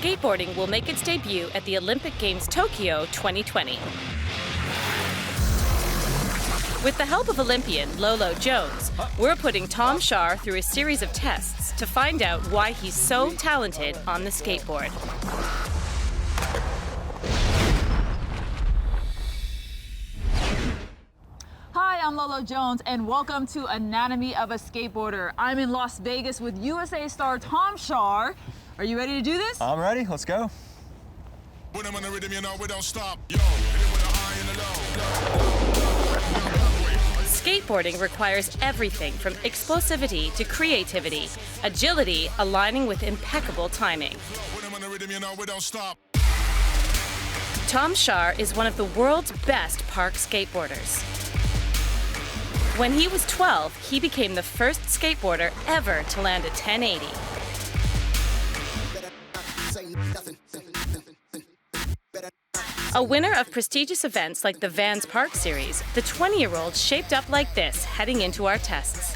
skateboarding will make its debut at the Olympic Games Tokyo 2020. With the help of Olympian Lolo Jones, we're putting Tom Schaar through a series of tests to find out why he's so talented on the skateboard. Hi, I'm Lolo Jones, and welcome to Anatomy of a Skateboarder. I'm in Las Vegas with USA star Tom Schaar. Are you ready to do this? I'm ready. Let's go. When I'm on the rhythm, you know we don't stop. Yo, hit it with a high and a low. Skateboarding requires everything from explosivity to creativity, agility aligning with impeccable timing. When I'm on the rhythm, you know we don't stop. Tom Schaar is one of the world's best park skateboarders. When he was 12, he became the first skateboarder ever to land a 1080. A winner of prestigious events like the Vans Park Series, the 20-year-old shaped up like this heading into our tests.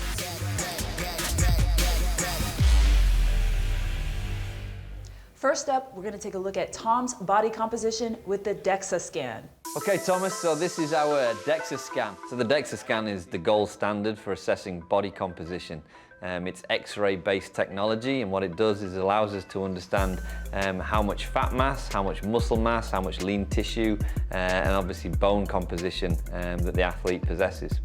First up, we're going to take a look at Tom's body composition with the DEXA scan. Okay, Thomas, so this is our DEXA scan. So the DEXA scan is the gold standard for assessing body composition. It's X-ray based technology, and what it does is it allows us to understand how much fat mass, how much muscle mass, how much lean tissue, and obviously bone composition that the athlete possesses.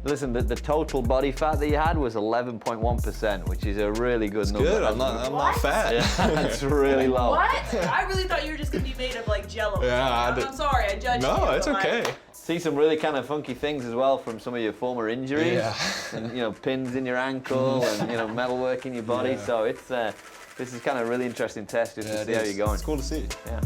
Listen, the total body fat that you had was 11.1%, which is a really good number. Good. I'm not fat. Yeah, that's really low. What? I really thought you were just going to be made of like Jell-O. Yeah, I'm sorry, I judged you. No, it's okay. See some really kind of funky things as well from some of your former injuries. Yeah. And, you know, pins in your ankle and, you know, metalwork in your body. Yeah. So it's, this is kind of a really interesting test just to see how you're going. It's cool to see. Yeah.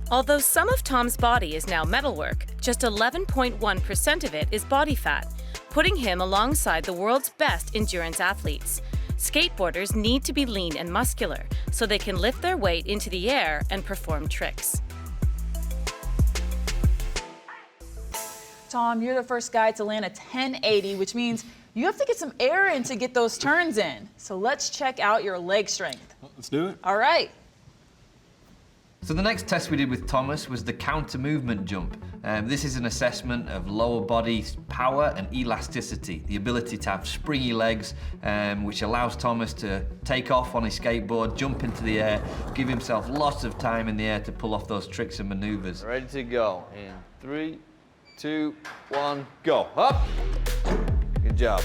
Although some of Tom's body is now metalwork, just 11.1% of it is body fat, putting him alongside the world's best endurance athletes. Skateboarders need to be lean and muscular so they can lift their weight into the air and perform tricks. Tom, you're the first guy to land a 1080, which means you have to get some air in to get those turns in. So let's check out your leg strength. Let's do it. All right. So the next test we did with Thomas was the counter movement jump. This is an assessment of lower body power and elasticity, the ability to have springy legs, which allows Thomas to take off on his skateboard, jump into the air, give himself lots of time in the air to pull off those tricks and maneuvers. Ready to go in 3, 2, 1, go. Up. Good job.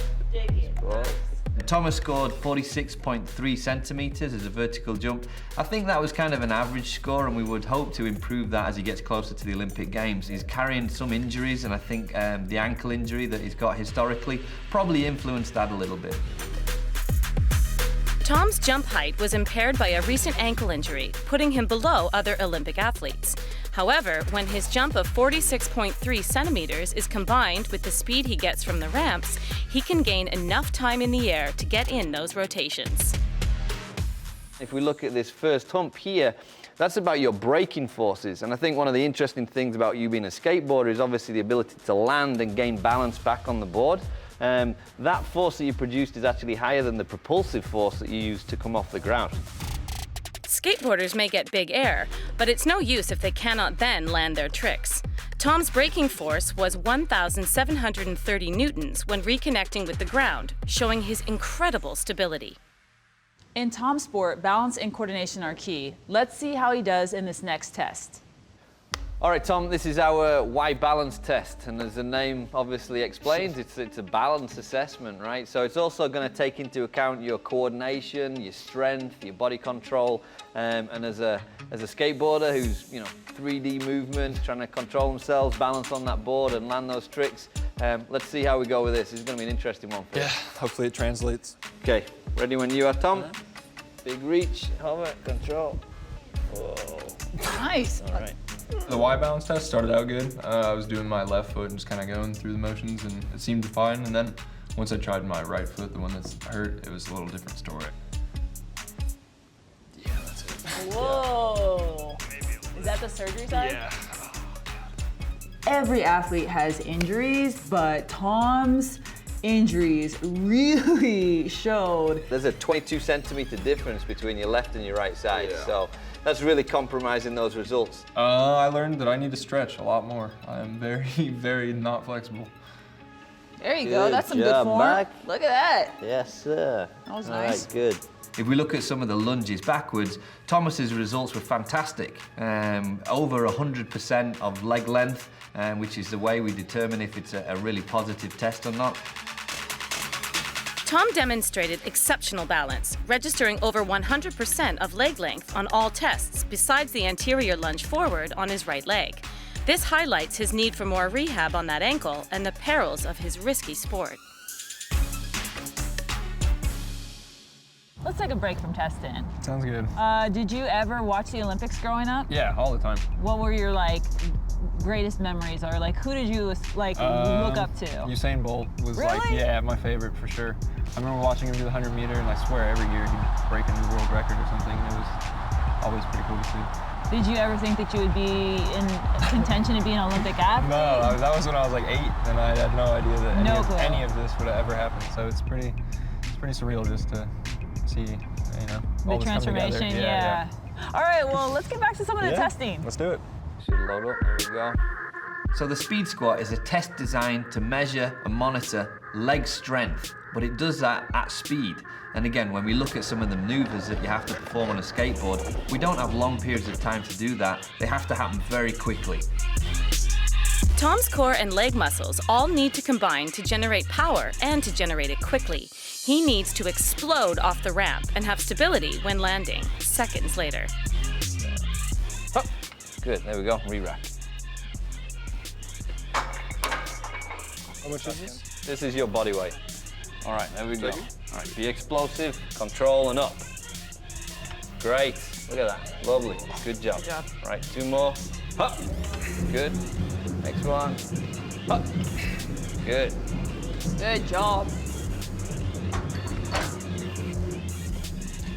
Thomas scored 46.3 centimeters as a vertical jump. I think that was kind of an average score, and we would hope to improve that as he gets closer to the Olympic Games. He's carrying some injuries, and I think the ankle injury that he's got historically probably influenced that a little bit. Tom's jump height was impaired by a recent ankle injury, putting him below other Olympic athletes. However, when his jump of 46.3 centimeters is combined with the speed he gets from the ramps, he can gain enough time in the air to get in those rotations. If we look at this first hump here, that's about your braking forces. And I think one of the interesting things about you being a skateboarder is obviously the ability to land and gain balance back on the board. That force that you produced is actually higher than the propulsive force that you use to come off the ground. Skateboarders may get big air, but it's no use if they cannot then land their tricks. Tom's braking force was 1,730 newtons when reconnecting with the ground, showing his incredible stability. In Tom's sport, balance and coordination are key. Let's see how he does in this next test. All right, Tom, this is our Y balance test, and as the name obviously explains, it's a balance assessment, right? So it's also going to take into account your coordination, your strength, your body control, and as a skateboarder who's 3D movement, trying to control themselves, balance on that board, and land those tricks. Let's see how we go with this. This is going to be an interesting one for you. Yeah, hopefully it translates. Okay, ready when you are, Tom? Big reach, hover, control. Whoa. Nice. All right. The Y balance test started out good. I was doing my left foot and just kind of going through the motions, and it seemed fine. And then once I tried my right foot, the one that's hurt, it was a little different story. Yeah, that's it. Whoa. Is that the surgery side? Yeah. Every athlete has injuries, but Tom's injuries really showed. There's a 22 centimeter difference between your left and your right side, so that's really compromising those results. I learned that I need to stretch a lot more. I am very, very not flexible. There you go, Good that's some good job, form. Mac. Look at that. Yes, sir. That was All nice. right, good. If we look at some of the lunges backwards, Thomas's results were fantastic. Over 100% of leg length, which is the way we determine if it's a really positive test or not. Tom demonstrated exceptional balance, registering over 100% of leg length on all tests besides the anterior lunge forward on his right leg. This highlights his need for more rehab on that ankle and the perils of his risky sport. Let's take a break from testing. Sounds good. Did you ever watch the Olympics growing up? Yeah, all the time. What were your greatest memories, or who did you look up to? Usain Bolt was Really? my favorite for sure. I remember watching him do the 100 meter, and I swear every year he'd break a new world record or something. It was always pretty cool to see. Did you ever think that you would be in contention to be an Olympic athlete? No, that was when I was like 8, and I had no idea that clue. any of this would have ever happened. So it's pretty surreal just to see, all The this come together. transformation, yeah. All right, well, let's get back to some of the testing. Let's do it. Should load up, there we go. So the speed squat is a test designed to measure and monitor leg strength, but it does that at speed. And again, when we look at some of the maneuvers that you have to perform on a skateboard, we don't have long periods of time to do that. They have to happen very quickly. Tom's core and leg muscles all need to combine to generate power and to generate it quickly. He needs to explode off the ramp and have stability when landing, seconds later. Up. Good, there we go, re-rack. How much is this? This is your body weight. All right, there we go. All right, be explosive, control, and up. Great, look at that, lovely, good job. Good job. Right, 2 more, up. Good, next one, up. Good. Good job.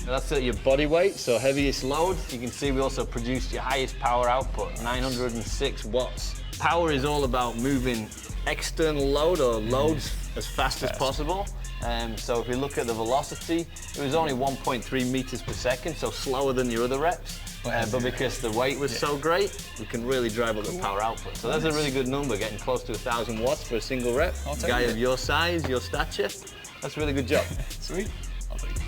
That's at your body weight, so heaviest load. You can see we also produced your highest power output, 906 watts. Power is all about moving external load or loads as fast as possible. So if we look at the velocity, it was only 1.3 meters per second, so slower than your other reps. But because the weight was so great, we can really drive up the power output. So that's a really good number, getting close to 1,000 watts for a single rep. Guy of your size, your stature, that's a really good job. Sweet. I'll take it.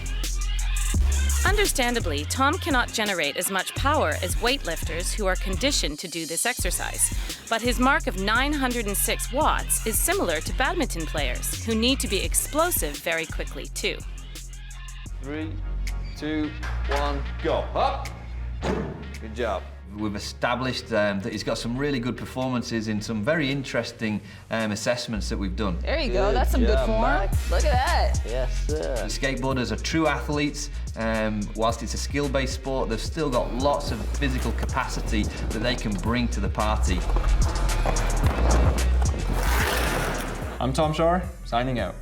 Understandably, Tom cannot generate as much power as weightlifters who are conditioned to do this exercise. But his mark of 906 watts is similar to badminton players who need to be explosive very quickly too. 3, 2, 1, go. Up. Good job. We've established that he's got some really good performances in some very interesting assessments that we've done. There you go, that's some good form. Look at that. Yes, sir. Skateboarders are true athletes. Whilst it's a skill-based sport, they've still got lots of physical capacity that they can bring to the party. I'm Tom Shar, signing out.